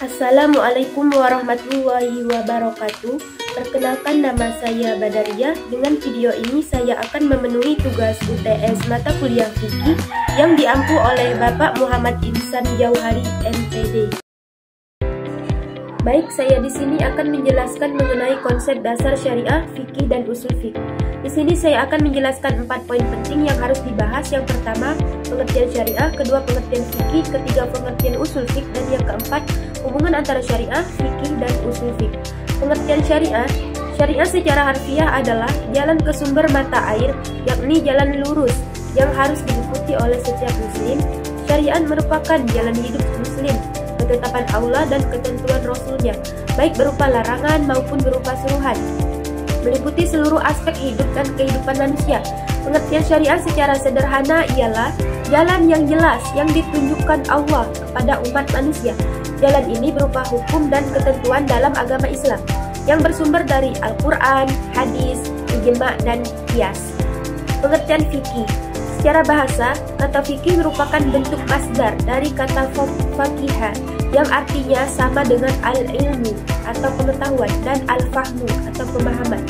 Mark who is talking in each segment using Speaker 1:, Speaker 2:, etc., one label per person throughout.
Speaker 1: Assalamualaikum warahmatullahi wabarakatuh. Perkenalkan, nama saya Badariah. Dengan video ini saya akan memenuhi tugas UTS mata kuliah fikih yang diampu oleh Bapak Muhammad Ihsan Jauhari MPD. Baik, saya di sini akan menjelaskan mengenai konsep dasar syariah, fikih, dan usul fikih. Di sini saya akan menjelaskan 4 poin penting yang harus dibahas. Yang pertama, pengertian syariah, kedua, pengertian fikih, ketiga, pengertian usul fikih, dan yang keempat, hubungan antara syariah, fikih, dan usul fikih. Pengertian syariah, syariah secara harfiah adalah jalan ke sumber mata air, yakni jalan lurus yang harus diikuti oleh setiap muslim. Syariat merupakan jalan hidup muslim, ketetapan Allah dan ketentuan Rasulnya, baik berupa larangan maupun berupa suruhan, meliputi seluruh aspek hidup dan kehidupan manusia. Pengertian syariah secara sederhana ialah jalan yang jelas yang ditunjukkan Allah kepada umat manusia. Jalan ini berupa hukum dan ketentuan dalam agama Islam yang bersumber dari Al-Quran, hadis, ijma, dan qiyas. Pengertian fikih. Secara bahasa, kata fikih merupakan bentuk masdar dari kata faqiha yang artinya sama dengan al-ilmu atau pengetahuan dan al-fahmu atau pemahaman.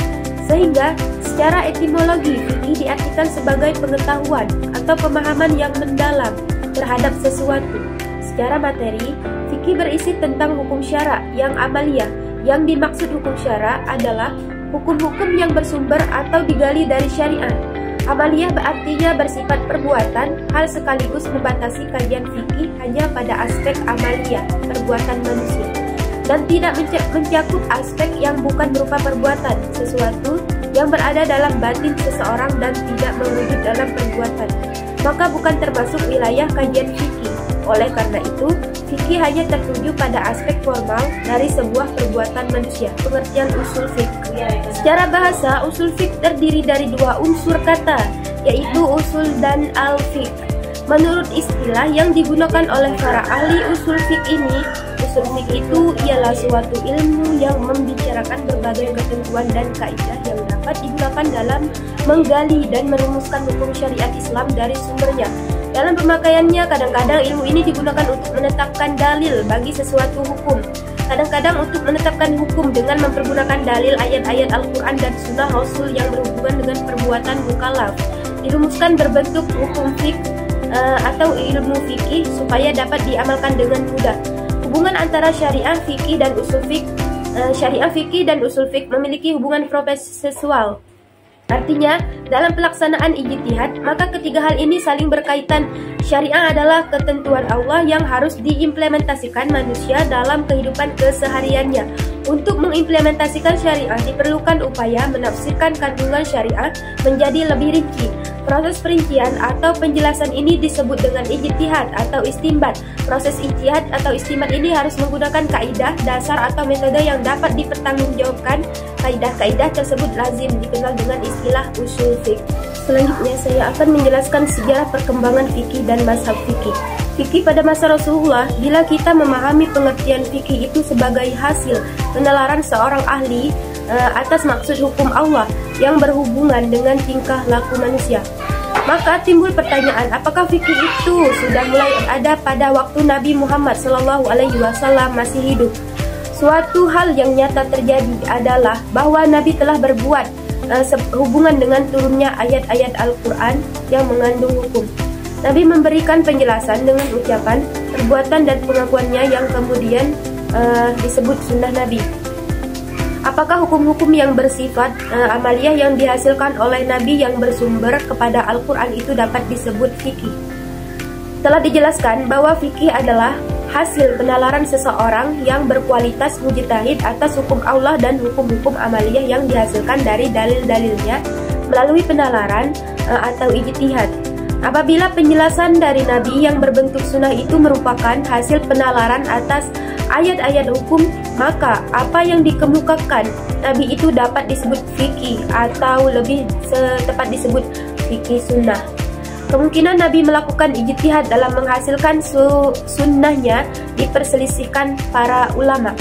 Speaker 1: Sehingga secara etimologi fikih diartikan sebagai pengetahuan atau pemahaman yang mendalam terhadap sesuatu. Secara materi, fikih berisi tentang hukum syara yang amaliyah. Yang dimaksud hukum syara adalah hukum-hukum yang bersumber atau digali dari syariat. Amaliyah artinya bersifat perbuatan, hal sekaligus membatasi kajian fikih hanya pada aspek amaliyah, perbuatan manusia, dan tidak mencakup aspek yang bukan berupa perbuatan, sesuatu yang berada dalam batin seseorang dan tidak mewujud dalam perbuatan, maka bukan termasuk wilayah kajian fikih. Oleh karena itu, fikih hanya tertuju pada aspek formal dari sebuah perbuatan manusia. Pengertian usul fikih. Secara bahasa, usul fikih terdiri dari dua unsur kata, yaitu usul dan al-fiqh. Menurut istilah yang digunakan oleh para ahli usul fikih ini, usul fikih itu ialah suatu ilmu yang membicarakan berbagai ketentuan dan kaidah yang dapat digunakan dalam menggali dan merumuskan hukum syariat Islam dari sumbernya. Dalam pemakaiannya, kadang-kadang ilmu ini digunakan untuk menetapkan dalil bagi sesuatu hukum. Kadang-kadang untuk menetapkan hukum dengan mempergunakan dalil ayat-ayat Al-Quran dan Sunnah Rasul yang berhubungan dengan perbuatan mukallaf. Dirumuskan berbentuk hukum fikih atau ilmu fikih supaya dapat diamalkan dengan mudah. Hubungan antara syariah, fikih, dan usul fikih. Syariah, fikih, dan usul fikih memiliki hubungan prosesual. Artinya, dalam pelaksanaan ijtihad, maka ketiga hal ini saling berkaitan. Syariah adalah ketentuan Allah yang harus diimplementasikan manusia dalam kehidupan kesehariannya. Untuk mengimplementasikan syariah diperlukan upaya menafsirkan kandungan syariah menjadi lebih rinci. Proses perincian atau penjelasan ini disebut dengan ijtihad atau istinbat. Proses ijtihad atau istinbat ini harus menggunakan kaidah, dasar, atau metode yang dapat dipertanggungjawabkan. Kaidah-kaidah tersebut lazim dikenal dengan istilah usul fikih. Selanjutnya saya akan menjelaskan sejarah perkembangan fikih dan mazhab fikih. Fikih pada masa Rasulullah, bila kita memahami pengertian fikih itu sebagai hasil penalaran seorang ahli atas maksud hukum Allah yang berhubungan dengan tingkah laku manusia, maka timbul pertanyaan, apakah fikih itu sudah mulai ada pada waktu Nabi Muhammad SAW masih hidup? Suatu hal yang nyata terjadi adalah bahwa Nabi telah berbuat hubungan dengan turunnya ayat-ayat Al-Quran yang mengandung hukum. Nabi memberikan penjelasan dengan ucapan, perbuatan, dan pengakuannya yang kemudian disebut sunnah Nabi. Apakah hukum-hukum yang bersifat amaliyah yang dihasilkan oleh Nabi yang bersumber kepada Al-Quran itu dapat disebut fikih? Telah dijelaskan bahwa fikih adalah hasil penalaran seseorang yang berkualitas mujtahid atas hukum Allah dan hukum-hukum amaliyah yang dihasilkan dari dalil-dalilnya melalui penalaran atau ijtihad. Apabila penjelasan dari Nabi yang berbentuk sunnah itu merupakan hasil penalaran atas ayat-ayat hukum, maka apa yang dikemukakan Nabi itu dapat disebut fikih atau lebih tepat disebut fikih sunnah. Kemungkinan Nabi melakukan ijtihad dalam menghasilkan sunnahnya diperselisihkan para ulama.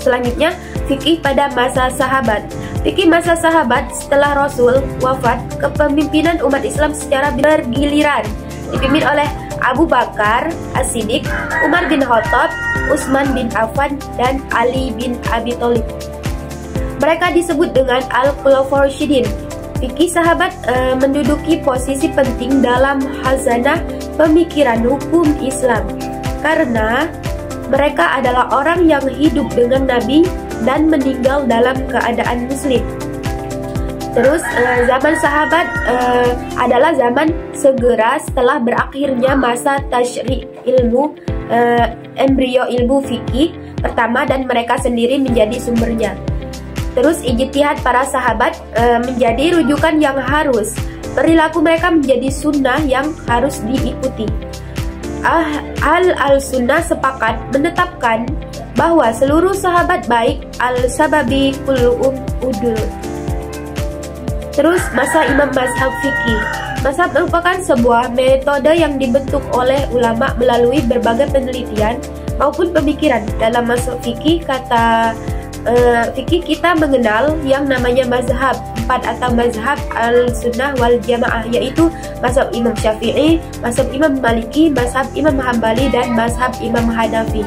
Speaker 1: Selanjutnya, fikih pada masa sahabat. Fikih masa sahabat setelah Rasul wafat, kepemimpinan umat Islam secara bergiliran dipimpin oleh Abu Bakar As-Siddiq, Umar bin Khattab, Utsman bin Affan, dan Ali bin Abi Thalib. Mereka disebut dengan Al-Khulafaur Rasyidin. Fikih sahabat menduduki posisi penting dalam khazanah pemikiran hukum Islam karena mereka adalah orang yang hidup dengan Nabi dan meninggal dalam keadaan muslim. Terus zaman sahabat adalah zaman segera setelah berakhirnya masa tasyri' ilmu, embrio ilmu fikih pertama, dan mereka sendiri menjadi sumbernya. Terus ijtihad para sahabat menjadi rujukan yang harus. Perilaku mereka menjadi sunnah yang harus diikuti. Al-Sunnah sepakat menetapkan bahwa seluruh sahabat baik al-sababi kulluhum udul. Terus masa imam mazhab fikih. Mazhab merupakan sebuah metode yang dibentuk oleh ulama melalui berbagai penelitian maupun pemikiran. Dalam mazhab fikih fikih kita mengenal yang namanya mazhab 4 atau mazhab al-sunnah wal jamaah, yaitu mazhab Imam Syafi'i, mazhab Imam Maliki, mazhab Imam Hambali, dan mazhab Imam Hanafi.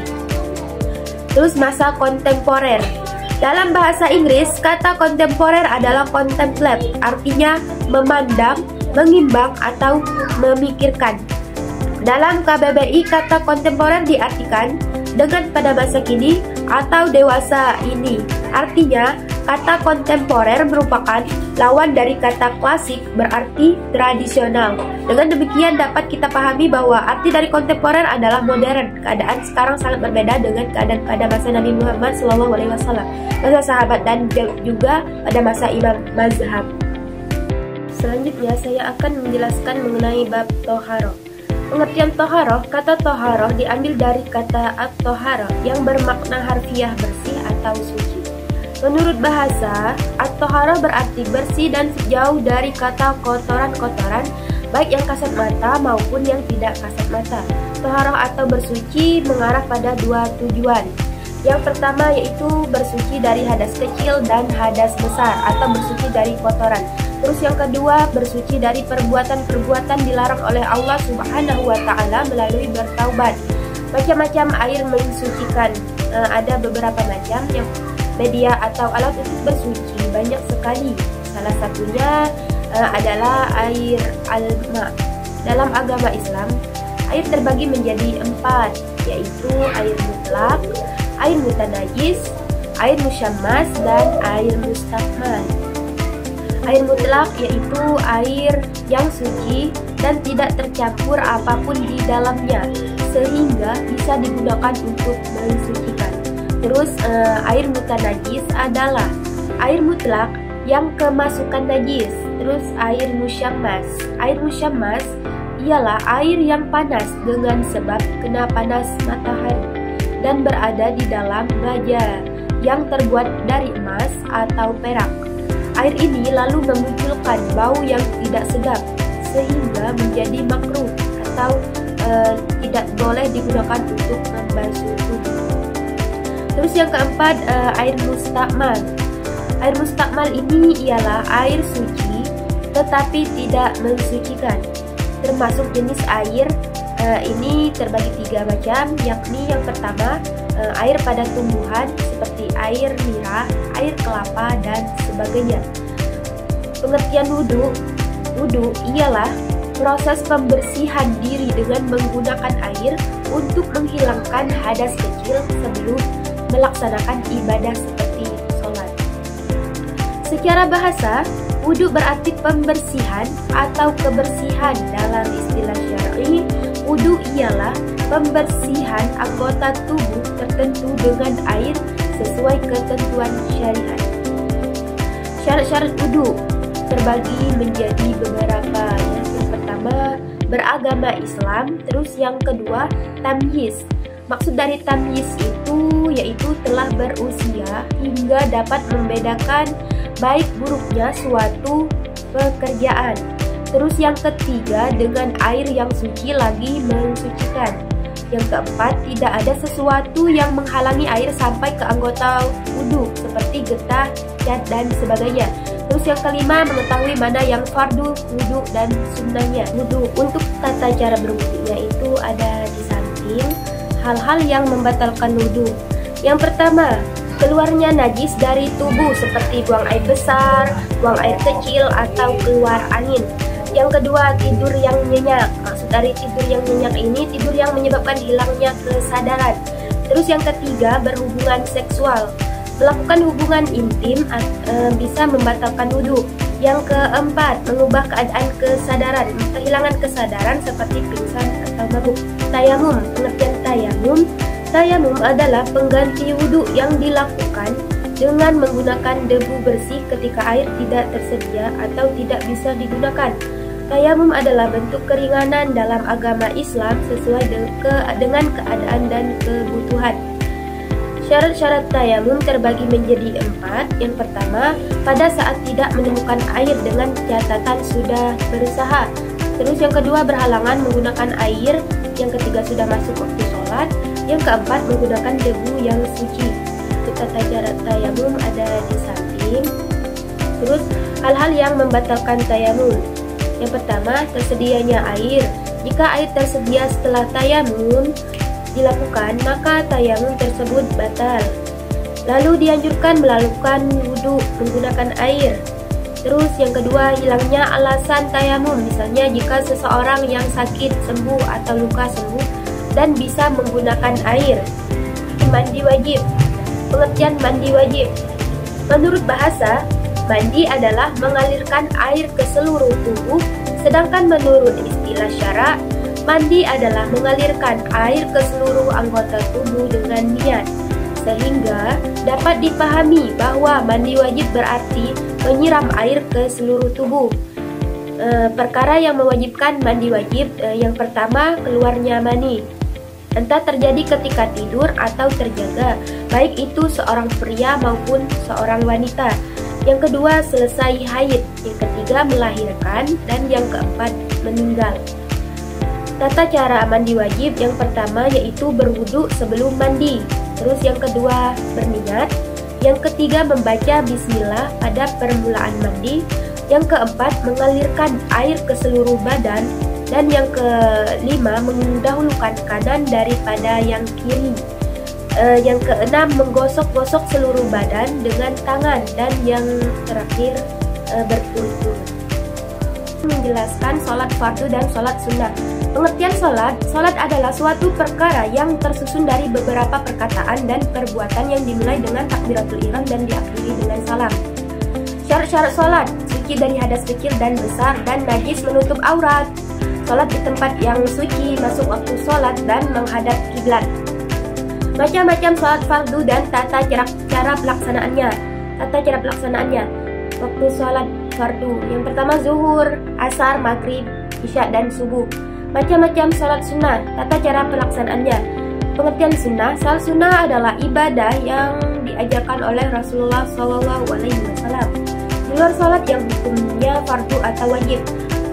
Speaker 1: Terus masa kontemporer. Dalam bahasa Inggris, kata kontemporer adalah contemplate, artinya memandang, mengimbang, atau memikirkan. Dalam KBBI, kata kontemporer diartikan dengan pada masa kini atau dewasa ini. Artinya, kata kontemporer merupakan lawan dari kata klasik, berarti tradisional. Dengan demikian dapat kita pahami bahwa arti dari kontemporer adalah modern. Keadaan sekarang sangat berbeda dengan keadaan pada masa Nabi Muhammad SAW, masa sahabat, dan juga pada masa imam mazhab. Selanjutnya saya akan menjelaskan mengenai bab toharoh. Pengertian toharoh, kata toharoh diambil dari kata at-toharoh yang bermakna harfiah bersih atau suci. Menurut bahasa, at-toharoh berarti bersih dan jauh dari kata kotoran-kotoran, baik yang kasat mata maupun yang tidak kasat mata. Toharoh atau bersuci mengarah pada dua tujuan. Yang pertama yaitu bersuci dari hadas kecil dan hadas besar atau bersuci dari kotoran. Terus yang kedua, bersuci dari perbuatan-perbuatan dilarang oleh Allah Subhanahu wa Ta'ala melalui bertaubat. Macam-macam air mensucikan, ada beberapa macam yang media atau alat untuk bersuci, banyak sekali. Salah satunya adalah air al-ma. Dalam agama Islam, air terbagi menjadi 4, yaitu air mutlak, air mutanajis, air musyammas, dan air mustakmal. Air mutlak yaitu air yang suci dan tidak tercampur apapun di dalamnya, sehingga bisa digunakan untuk mensucikan. Terus air mutanajis adalah air mutlak yang kemasukan najis. Terus air musyammas. Air musyammas ialah air yang panas dengan sebab kena panas matahari dan berada di dalam baja yang terbuat dari emas atau perak. Air ini lalu memunculkan bau yang tidak sedap sehingga menjadi makruh atau tidak boleh digunakan untuk membasuh tubuh. Terus yang keempat, air mustakmal. Air mustakmal ini ialah air suci tetapi tidak mensucikan. Termasuk jenis air ini terbagi 3 macam, yakni yang pertama air pada tumbuhan seperti air nira, air kelapa, dan sebagainya. Pengertian wudhu. Wudhu ialah proses pembersihan diri dengan menggunakan air untuk menghilangkan hadas kecil sebelum melaksanakan ibadah seperti sholat. Secara bahasa, wudhu berarti pembersihan atau kebersihan. Dalam istilah syar'i, wudhu ialah pembersihan anggota tubuh tertentu dengan air sesuai ketentuan syariat. Syarat-syarat wudhu terbagi menjadi beberapa. Yang pertama, beragama Islam. Terus yang kedua, tamyiz. Maksud dari tamyiz itu yaitu telah berusia hingga dapat membedakan baik buruknya suatu pekerjaan. Terus yang ketiga, dengan air yang suci lagi mensucikan. Yang keempat, tidak ada sesuatu yang menghalangi air sampai ke anggota wudhu seperti getah, cat, dan sebagainya. Terus yang kelima, mengetahui mana yang fardu, wudu, dan sunnahnya. Wudu, untuk tata cara berwudunya itu ada di samping hal-hal yang membatalkan wudu. Yang pertama, keluarnya najis dari tubuh seperti buang air besar, buang air kecil, atau keluar angin. Yang kedua, tidur yang nyenyak. Maksud dari tidur yang nyenyak ini tidur yang menyebabkan hilangnya kesadaran. Terus yang ketiga, berhubungan seksual. Melakukan hubungan intim bisa membatalkan wudhu. Yang keempat, mengubah keadaan kesadaran. Kehilangan kesadaran seperti pingsan atau mabuk. Tayamum, pengertian tayamum. Tayamum adalah pengganti wudhu yang dilakukan dengan menggunakan debu bersih ketika air tidak tersedia atau tidak bisa digunakan. Tayamum adalah bentuk keringanan dalam agama Islam sesuai dengan keadaan dan kebutuhan. Syarat-syarat tayamum terbagi menjadi 4. Yang pertama, pada saat tidak menemukan air dengan catatan sudah berusaha. Terus yang kedua, berhalangan menggunakan air. Yang ketiga, sudah masuk waktu sholat. Yang keempat, menggunakan debu yang suci. Untuk tata cara tayamum ada di samping. Terus hal-hal yang membatalkan tayamum. Yang pertama, tersedianya air. Jika air tersedia setelah tayamum dilakukan, maka tayamum tersebut batal. Lalu dianjurkan melakukan wudhu menggunakan air. Terus yang kedua, hilangnya alasan tayamum. Misalnya jika seseorang yang sakit sembuh atau luka sembuh dan bisa menggunakan air. Mandi wajib. Pengertian mandi wajib. Menurut bahasa, mandi adalah mengalirkan air ke seluruh tubuh, sedangkan menurut istilah syara, mandi adalah mengalirkan air ke seluruh anggota tubuh dengan niat, sehingga dapat dipahami bahwa mandi wajib berarti menyiram air ke seluruh tubuh. Perkara yang mewajibkan mandi wajib, yang pertama, keluarnya mani. Entah terjadi ketika tidur atau terjaga, baik itu seorang pria maupun seorang wanita. Yang kedua, selesai haid. Yang ketiga, melahirkan. Dan yang keempat, meninggal. Tata cara mandi wajib yang pertama yaitu berwudu sebelum mandi. Terus yang kedua, berniat. Yang ketiga, membaca bismillah pada permulaan mandi. Yang keempat, mengalirkan air ke seluruh badan. Dan yang kelima, mendahulukan kanan daripada yang kiri. Yang keenam, menggosok-gosok seluruh badan dengan tangan. Dan yang terakhir, berturut-turut. Menjelaskan sholat fardu dan sholat sunnah. Pengertian sholat adalah suatu perkara yang tersusun dari beberapa perkataan dan perbuatan yang dimulai dengan takbiratul ihram dan diakhiri dengan salam. Syarat-syarat sholat: suci dari hadas kecil dan besar, dan najis menutup aurat. Sholat di tempat yang suci, masuk waktu sholat, dan menghadap kiblat. Macam-macam sholat fardu dan tata cara pelaksanaannya. Waktu sholat fardu yang pertama zuhur, asar, maghrib, isya, dan subuh. Macam-macam sholat sunnah, tata cara pelaksanaannya. Pengertian sunnah: sholat sunnah adalah ibadah yang diajarkan oleh Rasulullah SAW. Di luar sholat yang hukumnya fardu atau wajib.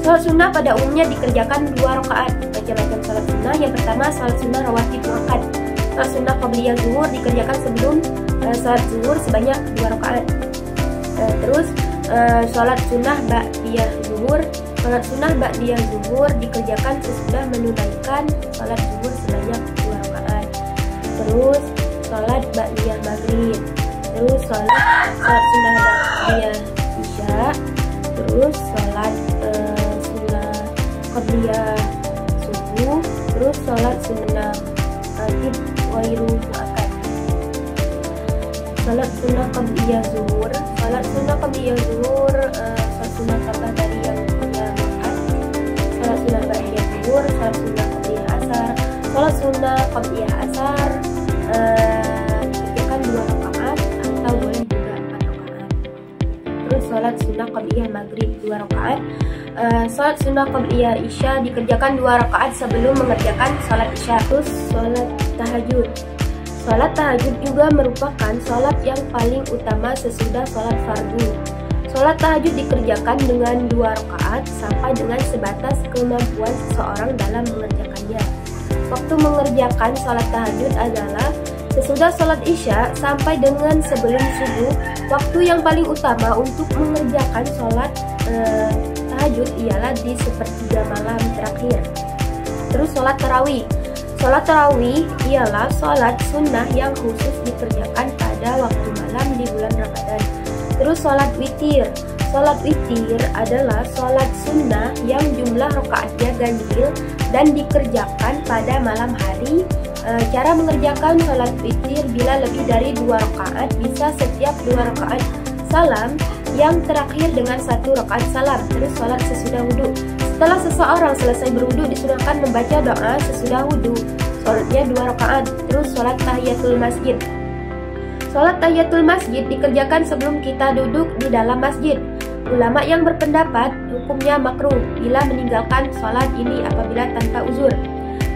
Speaker 1: Sholat sunnah pada umumnya dikerjakan 2 rakaat. Macam-macam sholat sunnah. Yang pertama, sholat sunnah rawatib muakkad. Sholat sunnah qabliyah zuhur dikerjakan sebelum sholat zuhur sebanyak 2 rakaat. Terus sholat sunnah ba'diyah zuhur. Sholat sunnah ba'diyah zuhur dikerjakan sesudah menunaikan sholat zuhur sebanyak 2 rakaat. Terus sholat ba'diyah maghrib. Terus sholat sunnah ba'diyah isya. Terus sholat sunnah qabliyah subuh. Terus sholat sunnah rawatib ghairu muakkad. Sholat sunnah qabliyah zuhur. Sholat sunnah qabliyah zuhur, sholat sunnah tambah dari yang punya rakaat. Sholat sunnah ba'diyah zuhur, sholat sunnah qabliyah asar. Sholat sunnah qabliyah asar dikerjakan 2 rakaat atau boleh juga 4 rakaat. Terus sholat sunnah qabliyah maghrib 2 rakaat. Sholat sunnah qabliyah isya dikerjakan 2 rakaat sebelum mengerjakan sholat isya. Terus sholat tahajud. Sholat tahajud juga merupakan sholat yang paling utama sesudah sholat fardu. Sholat tahajud dikerjakan dengan 2 rakaat sampai dengan sebatas kemampuan seseorang dalam mengerjakannya. Waktu mengerjakan sholat tahajud adalah Sesudah sholat isya sampai dengan sebelum subuh, waktu yang paling utama untuk mengerjakan sholat tahajud ialah di sepertiga malam terakhir. Terus sholat tarawih. Sholat tarawih ialah sholat sunnah yang khusus dikerjakan pada waktu malam di bulan Ramadan. Terus sholat witir. Sholat witir adalah sholat sunnah yang jumlah rakaatnya ganjil dan dikerjakan pada malam hari. Cara mengerjakan sholat witir bila lebih dari 2 rakaat bisa setiap 2 rakaat salam yang terakhir dengan 1 rakaat salam. Terus sholat sesudah wudhu. Setelah seseorang selesai berwudhu disunahkan membaca doa sesudah wudhu. Sholatnya 2 rakaat. Terus sholat tahiyatul masjid. Sholat tahiyatul masjid dikerjakan sebelum kita duduk di dalam masjid. Ulama yang berpendapat hukumnya makruh bila meninggalkan sholat ini apabila tanpa uzur.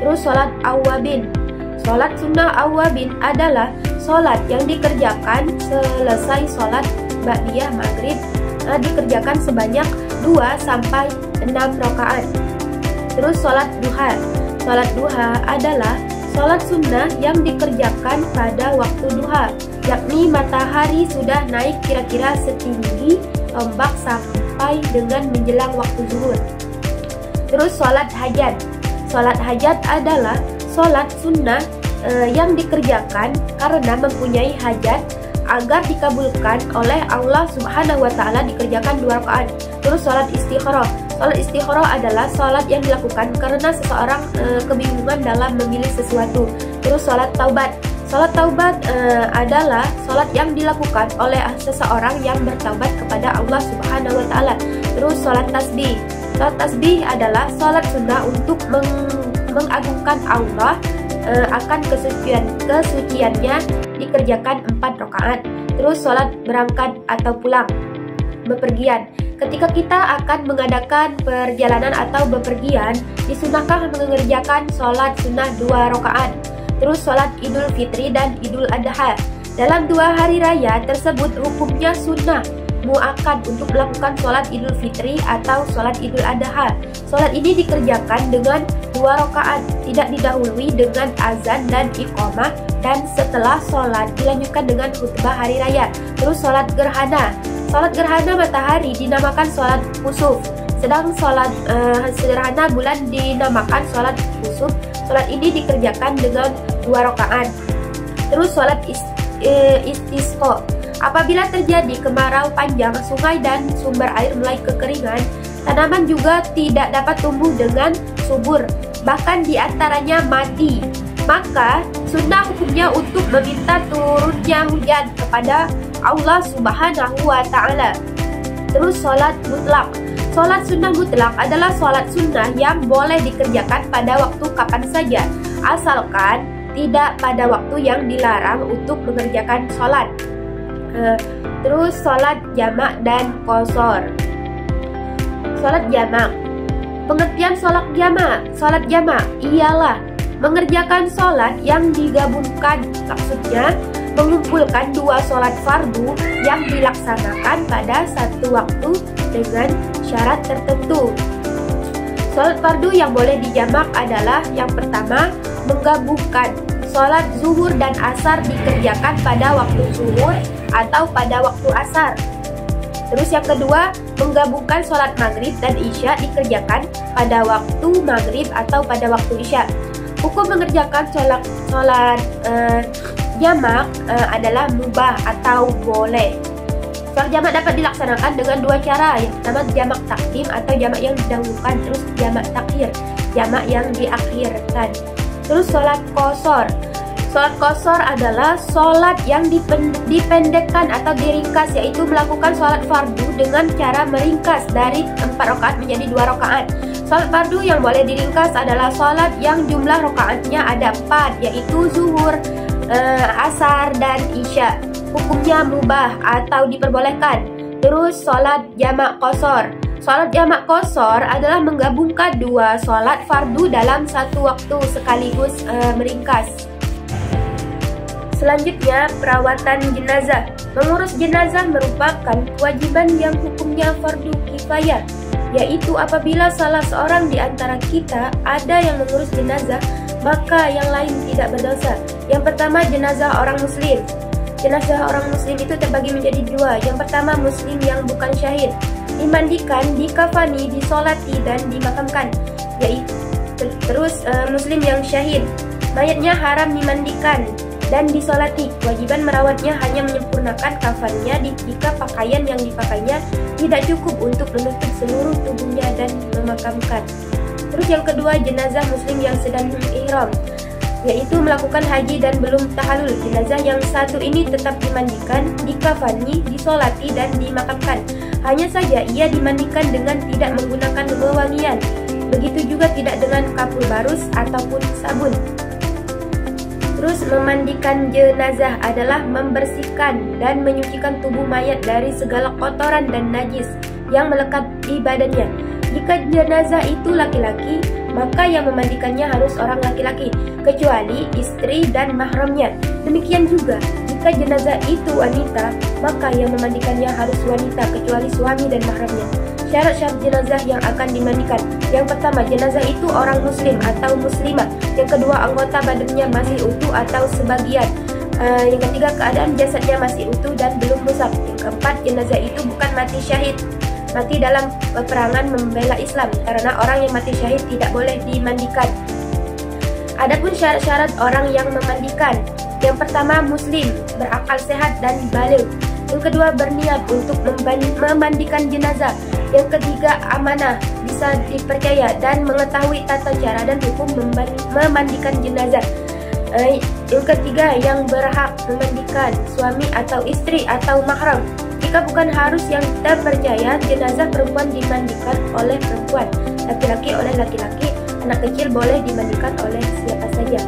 Speaker 1: Terus sholat awwabin. Sholat sunnah awwabin adalah sholat yang dikerjakan selesai sholat ba'diyah maghrib, dikerjakan sebanyak 2-6 rakaat. Terus sholat duha. Sholat duha adalah sholat sunnah yang dikerjakan pada waktu duha, yakni matahari sudah naik kira-kira setinggi tombak sampai dengan menjelang waktu zuhur. Terus sholat hajat. Sholat hajat adalah sholat sunnah yang dikerjakan karena mempunyai hajat agar dikabulkan oleh Allah Subhanahu wa Ta'ala, dikerjakan 2 rakaat. Terus sholat istikharah. Sholat istikharah adalah sholat yang dilakukan karena seseorang kebingungan dalam memilih sesuatu. Terus sholat taubat. Sholat taubat adalah sholat yang dilakukan oleh seseorang yang bertaubat kepada Allah Subhanahu wa Ta'ala. Terus sholat tasbih. Sholat tasbih adalah sholat sunnah untuk mengagungkan Allah akan kesuciannya, dikerjakan 4 rakaat. Terus sholat berangkat atau pulang, bepergian. Ketika kita akan mengadakan perjalanan atau bepergian, disunahkan mengerjakan sholat sunnah 2 rakaat. Terus sholat Idul Fitri dan Idul Adha. Dalam 2 hari raya tersebut hukumnya sunnah muakkad untuk melakukan sholat Idul Fitri atau sholat Idul Adha. Sholat ini dikerjakan dengan 2 rakaat, tidak didahului dengan azan dan iqamah, dan setelah sholat dilanjutkan dengan khutbah hari raya. Terus sholat gerhana. Sholat gerhana matahari dinamakan sholat kusuf, sedang sholat gerhana bulan dinamakan sholat kusuf. Sholat ini dikerjakan dengan 2 rakaat. Terus sholat istisqa. Apabila terjadi kemarau panjang, sungai dan sumber air mulai kekeringan, tanaman juga tidak dapat tumbuh dengan subur, bahkan diantaranya mati. Maka sunnah hukumnya untuk meminta turunnya hujan kepada Allah Subhanahu wa Ta'ala. Terus sholat mutlak. Sholat sunnah mutlak adalah sholat sunnah yang boleh dikerjakan pada waktu kapan saja, asalkan tidak pada waktu yang dilarang untuk mengerjakan sholat. Terus sholat jamak dan qasar. Sholat jamak. Pengertian sholat jamak. Sholat jamak ialah mengerjakan sholat yang digabungkan, maksudnya mengumpulkan 2 sholat fardu yang dilaksanakan pada satu waktu dengan syarat tertentu. Sholat fardu yang boleh dijamak adalah yang pertama, menggabungkan sholat zuhur dan asar dikerjakan pada waktu zuhur atau pada waktu asar. Terus yang kedua, menggabungkan sholat maghrib dan isya dikerjakan pada waktu maghrib atau pada waktu isya. Hukum mengerjakan sholat jamak adalah mubah atau boleh. Sholat jamak dapat dilaksanakan dengan 2 cara. Yang pertama jamak takdim atau jamak yang didahulukan, terus jamak takhir, jamak yang diakhirkan. Terus sholat qasar. Sholat qasar adalah sholat yang dipendekkan atau diringkas, yaitu melakukan sholat fardu dengan cara meringkas dari 4 rakaat menjadi 2 rakaat. Sholat fardu yang boleh diringkas adalah sholat yang jumlah rakaatnya ada 4, yaitu zuhur, asar, dan isya. Hukumnya mubah atau diperbolehkan. Terus sholat jamak qasar. Sholat jamak qasar adalah menggabungkan 2 sholat fardu dalam satu waktu sekaligus meringkas. Selanjutnya, perawatan jenazah. Mengurus jenazah merupakan kewajiban yang hukumnya fardu kifayah, yaitu apabila salah seorang di antara kita ada yang mengurus jenazah, maka yang lain tidak berdosa. Yang pertama, jenazah orang muslim. Jenazah orang muslim itu terbagi menjadi dua. Yang pertama, muslim yang bukan syahid, dimandikan, dikafani, disolati, dan dimakamkan. Terus muslim yang syahid, mayatnya haram dimandikan dan disolati. Kewajiban merawatnya hanya menyempurnakan kafannya jika pakaian yang dipakainya tidak cukup untuk menutup seluruh tubuhnya dan memakamkan. Terus yang kedua, jenazah muslim yang sedang ihram, yaitu melakukan haji dan belum tahalul. Jenazah yang satu ini tetap dimandikan, dikafani, disolati, dan dimakamkan. Hanya saja ia dimandikan dengan tidak menggunakan wewangian. Begitu juga tidak dengan kapur barus ataupun sabun. Terus memandikan jenazah adalah membersihkan dan menyucikan tubuh mayat dari segala kotoran dan najis yang melekat di badannya. Jika jenazah itu laki-laki, maka yang memandikannya harus orang laki-laki, kecuali istri dan mahramnya. Demikian juga, jika jenazah itu wanita, maka yang memandikannya harus wanita, kecuali suami dan mahramnya. Syarat-syarat jenazah yang akan dimandikan. Yang pertama, jenazah itu orang muslim atau muslimah. Yang kedua, anggota badannya masih utuh atau sebagian. Yang ketiga, keadaan jasadnya masih utuh dan belum rusak. Yang keempat, jenazah itu bukan mati syahid, mati dalam peperangan membela Islam, karena orang yang mati syahid tidak boleh dimandikan. Adapun syarat-syarat orang yang memandikan. Yang pertama, muslim, berakal sehat dan baligh. Yang kedua, berniat untuk memandikan jenazah. Yang ketiga, amanah, bisa dipercaya dan mengetahui tata cara dan hukum memandikan jenazah. Yang ketiga, yang berhak memandikan, suami atau istri atau mahram. Jika bukan harus yang terpercaya, jenazah perempuan dimandikan oleh perempuan, laki-laki oleh laki-laki, anak kecil boleh dimandikan oleh siapa saja.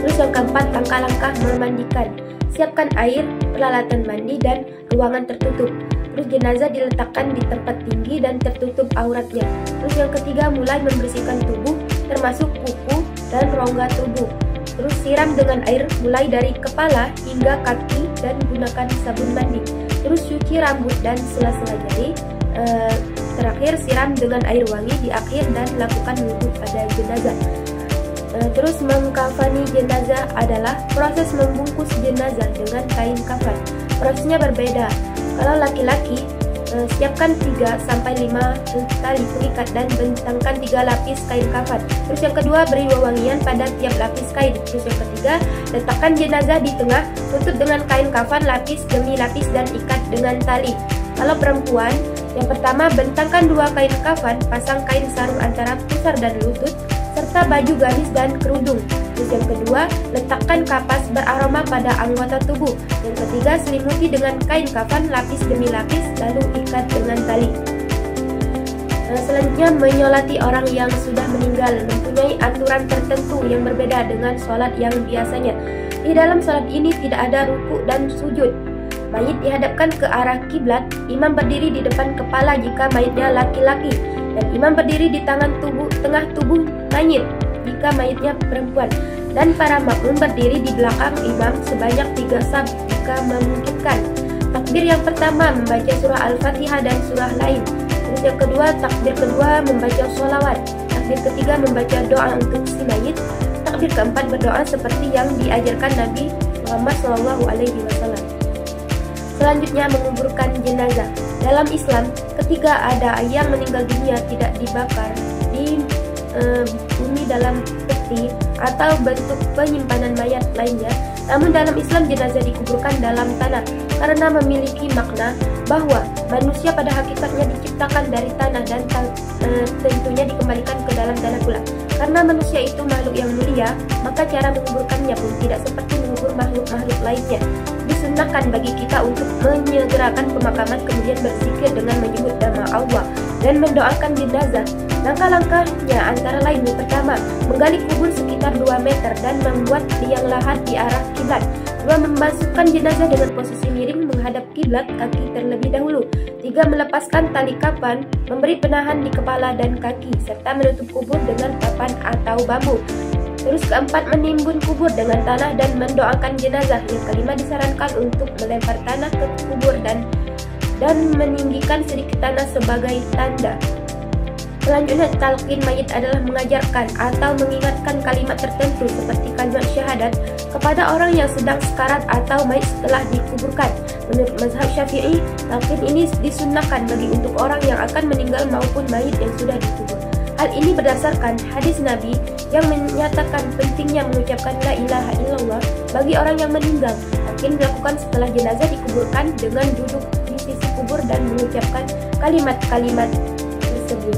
Speaker 1: Terus yang keempat, langkah-langkah memandikan. Siapkan air, peralatan mandi, dan ruangan tertutup. Terus jenazah diletakkan di tempat tinggi dan tertutup auratnya. Terus yang ketiga, mulai membersihkan tubuh, termasuk kuku dan rongga tubuh. Terus siram dengan air mulai dari kepala hingga kaki dan gunakan sabun mandi. Terus cuci rambut dan sela-sela jari. Terakhir, siram dengan air wangi di akhir dan lakukan wudhu pada jenazah. Terus mengkafani jenazah adalah proses membungkus jenazah dengan kain kafan. Prosesnya berbeda. Kalau laki-laki, siapkan 3-5 tali pengikat dan bentangkan 3 lapis kain kafan. Terus yang kedua, beri wewangian pada tiap lapis kain. Terus yang ketiga, letakkan jenazah di tengah, tutup dengan kain kafan lapis demi lapis dan ikat dengan tali. Kalau perempuan, yang pertama, bentangkan 2 kain kafan, pasang kain sarung antara pusar dan lutut, serta baju gamis dan kerudung. Terus yang kedua, letakkan kapas beraroma pada anggota tubuh. Yang ketiga, selimuti dengan kain kafan lapis demi lapis, lalu ikat dengan tali. Selanjutnya, menyolati orang yang sudah meninggal mempunyai aturan tertentu yang berbeda dengan sholat yang biasanya. Di dalam sholat ini tidak ada ruku dan sujud. Mayit dihadapkan ke arah kiblat, imam berdiri di depan kepala jika mayitnya laki-laki, dan imam berdiri di tengah tubuh mayit jika mayitnya perempuan, dan para makmum berdiri di belakang imam sebanyak 3 saf jika memungkinkan. Takbir yang pertama membaca surah Al-Fatihah dan surah lain. Terus yang kedua, takbir kedua membaca sholawat. Takbir ketiga membaca doa untuk si mayit. Takbir keempat berdoa seperti yang diajarkan Nabi Muhammad SAW. Selanjutnya, menguburkan jenazah. Dalam Islam, ketika ada yang meninggal dunia tidak dibakar di bumi dalam peti atau bentuk penyimpanan mayat lainnya, namun dalam Islam jenazah dikuburkan dalam tanah karena memiliki makna bahwa manusia pada hakikatnya diciptakan dari tanah dan tentunya dikembalikan ke dalam tanah pula. Karena manusia itu makhluk yang mulia, maka cara menguburkannya pun tidak seperti mengubur makhluk-makhluk lainnya. Disunnahkan bagi kita untuk menyegerakan pemakaman, kemudian berzikir dengan menyebut nama Allah dan mendoakan jenazah. Langkah-langkahnya antara lain, yang pertama, menggali kubur sekitar 2 meter dan membuat liang lahat di arah kiblat. 2. Memasukkan jenazah dengan posisi miring menghadap kiblat, kaki terlebih dahulu. 3. Melepaskan tali kafan, memberi penahan di kepala dan kaki, serta menutup kubur dengan papan atau bambu. Terus keempat, menimbun kubur dengan tanah dan mendoakan jenazah. Yang kelima, disarankan untuk melempar tanah ke kubur dan meninggikan sedikit tanah sebagai tanda. Selanjutnya, talqin mayit adalah mengajarkan atau mengingatkan kalimat tertentu seperti kalimat syahadat kepada orang yang sedang sekarat atau mayit setelah dikuburkan. Menurut mazhab Syafi'i, talqin ini disunnahkan bagi untuk orang yang akan meninggal maupun mayit yang sudah dikubur. Hal ini berdasarkan hadis Nabi yang menyatakan pentingnya mengucapkan la ilaha illallah bagi orang yang meninggal. Talqin dilakukan setelah jenazah dikuburkan dengan duduk di sisi kubur dan mengucapkan kalimat-kalimat tersebut.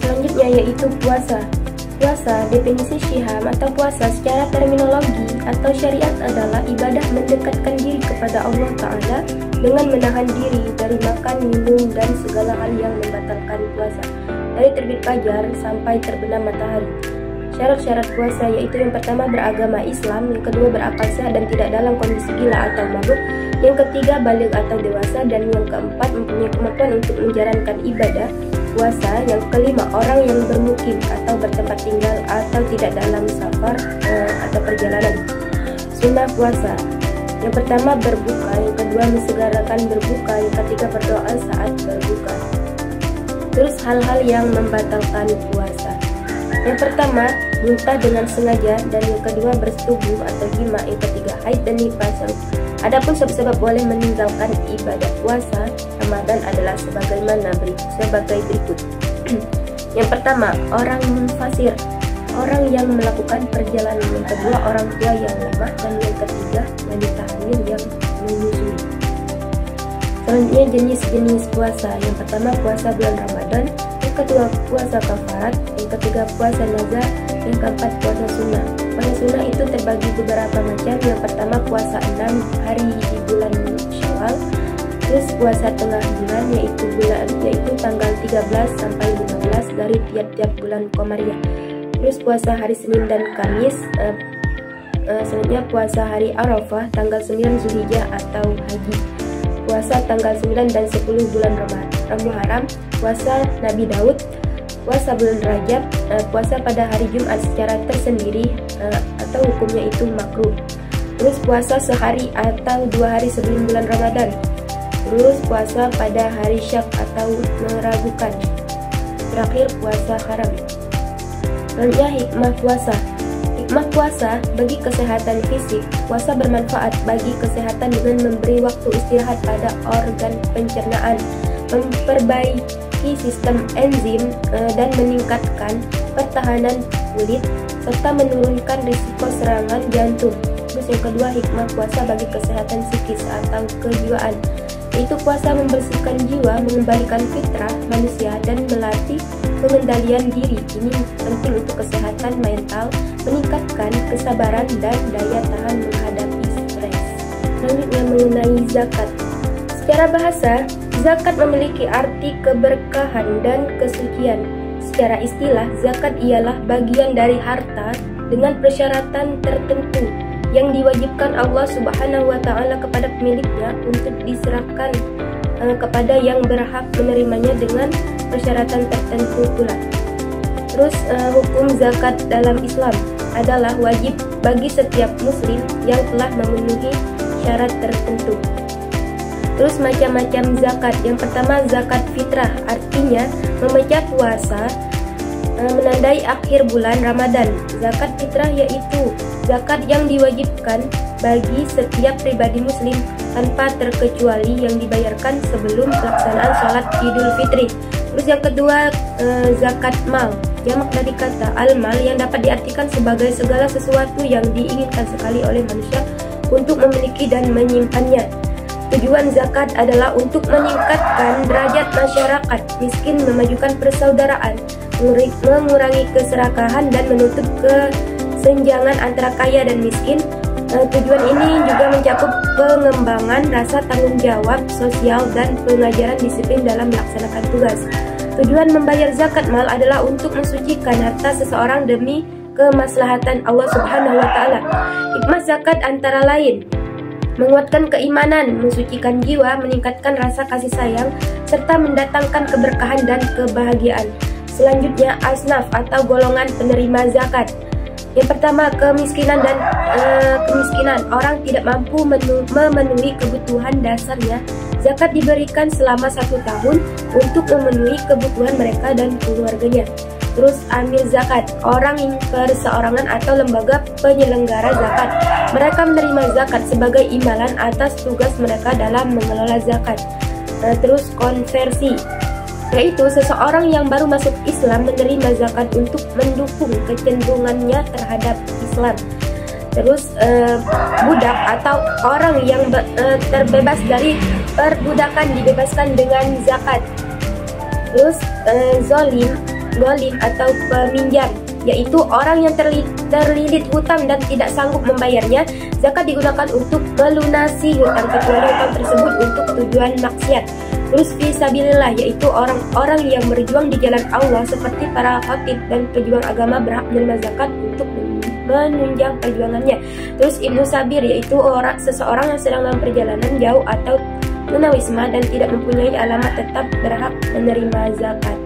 Speaker 1: Selanjutnya yaitu puasa. Puasa, definisi Syiham atau puasa secara terminologi atau syariat adalah ibadah mendekatkan diri kepada Allah Ta'ala dengan menahan diri dari makan, minum, dan segala hal yang membatalkan puasa, dari terbit fajar sampai terbenam matahari. Syarat-syarat puasa yaitu yang pertama beragama Islam, yang kedua berakal sehat dan tidak dalam kondisi gila atau mabuk, yang ketiga baligh atau dewasa, dan yang keempat mempunyai kemampuan untuk menjalankan ibadah puasa, yang kelima orang yang bermukim atau bertempat tinggal atau tidak dalam safar atau perjalanan. Sunnah puasa, yang pertama berbuka, yang kedua mensegerakan berbuka, yang ketiga berdoa saat berbuka. Terus hal-hal yang membatalkan puasa. Yang pertama, muntah dengan sengaja, dan yang kedua bersetubuh atau jima, yang ketiga haid dan nifas. Adapun sebab-sebab boleh meninggalkan ibadah puasa Ramadan adalah sebagai berikut. Yang pertama, orang munfasir, orang yang melakukan perjalanan. Yang kedua, orang tua yang lemah, dan yang ketiga wanita hamil yang menyusui. Selanjutnya jenis-jenis puasa. Yang pertama puasa bulan Ramadan, yang kedua puasa kafarat, yang ketiga puasa nazar, yang keempat puasa sunnah. Puasa sunnah itu terbagi beberapa macam. Yang pertama puasa 6 hari di bulan Syawal, terus puasa tengah bulan yaitu tanggal 13 sampai 15 dari tiap-tiap bulan Komariah. Terus puasa hari Senin dan Kamis. Selanjutnya puasa hari Arafah tanggal 9 Zulhijjah atau Haji. Puasa tanggal 9 dan 10 bulan Muharram. Puasa Nabi Daud. Puasa bulan Rajab, puasa pada hari Jumat secara tersendiri atau hukumnya itu makruh. Terus puasa sehari atau 2 hari sebelum bulan Ramadan. Terus puasa pada hari Syak atau meragukan. Terakhir puasa haram. Selanjutnya hikmah puasa. Hikmah puasa bagi kesehatan fisik. Puasa bermanfaat bagi kesehatan dengan memberi waktu istirahat pada organ pencernaan, memperbaiki sistem enzim dan meningkatkan pertahanan kulit, serta menurunkan risiko serangan jantung. Terus yang kedua, hikmah puasa bagi kesehatan psikis atau kejiwaan, yaitu puasa membersihkan jiwa, mengembalikan fitrah manusia, dan melatih pengendalian diri. Ini penting untuk kesehatan mental, meningkatkan kesabaran dan daya tahan menghadapi stres. Selanjutnya mengenai zakat. Secara bahasa, zakat memiliki arti keberkahan dan kesucian. Secara istilah, zakat ialah bagian dari harta dengan persyaratan tertentu yang diwajibkan Allah Subhanahu wa Ta'ala kepada pemiliknya untuk diserahkan kepada yang berhak menerimanya dengan persyaratan tertentu pula. Terus hukum zakat dalam Islam adalah wajib bagi setiap muslim yang telah memenuhi syarat tertentu. Terus macam-macam zakat. Yang pertama zakat fitrah, artinya memecah puasa menandai akhir bulan Ramadan. Zakat fitrah yaitu zakat yang diwajibkan bagi setiap pribadi muslim tanpa terkecuali yang dibayarkan sebelum pelaksanaan sholat Idul Fitri. Terus yang kedua zakat mal, jamak dari kata al-mal yang dapat diartikan sebagai segala sesuatu yang diinginkan sekali oleh manusia untuk memiliki dan menyimpannya. Tujuan zakat adalah untuk meningkatkan derajat masyarakat miskin, memajukan persaudaraan, mengurangi keserakahan, dan menutup kesenjangan antara kaya dan miskin. Tujuan ini juga mencakup pengembangan rasa tanggung jawab sosial dan pengajaran disiplin dalam melaksanakan tugas. Tujuan membayar zakat mal adalah untuk mensucikan harta seseorang demi kemaslahatan Allah Subhanahu wa Ta'ala. Hikmah zakat antara lain menguatkan keimanan, mensucikan jiwa, meningkatkan rasa kasih sayang, serta mendatangkan keberkahan dan kebahagiaan. Selanjutnya asnaf atau golongan penerima zakat. Yang pertama kemiskinan dan kemiskinan. Orang tidak mampu memenuhi kebutuhan dasarnya. Zakat diberikan selama 1 tahun untuk memenuhi kebutuhan mereka dan keluarganya. Terus amil zakat, orang yang perseorangan atau lembaga penyelenggara zakat. Mereka menerima zakat sebagai imbalan atas tugas mereka dalam mengelola zakat. Terus konversi, yaitu seseorang yang baru masuk Islam menerima zakat untuk mendukung kecenderungannya terhadap Islam. Terus budak atau orang yang terbebas dari perbudakan dibebaskan dengan zakat. Terus zolim atau peminjam, yaitu orang yang terlilit hutang dan tidak sanggup membayarnya. Zakat digunakan untuk melunasi hutang kecuali hutang tersebut untuk tujuan maksiat. Terus fisabilillah, yaitu orang-orang yang berjuang di jalan Allah seperti para khatib dan pejuang agama berhak menerima zakat untuk menunjang perjuangannya. Terus ibnu sabir, yaitu seseorang yang sedang dalam perjalanan jauh atau tunawisma dan tidak mempunyai alamat tetap berhak menerima zakat.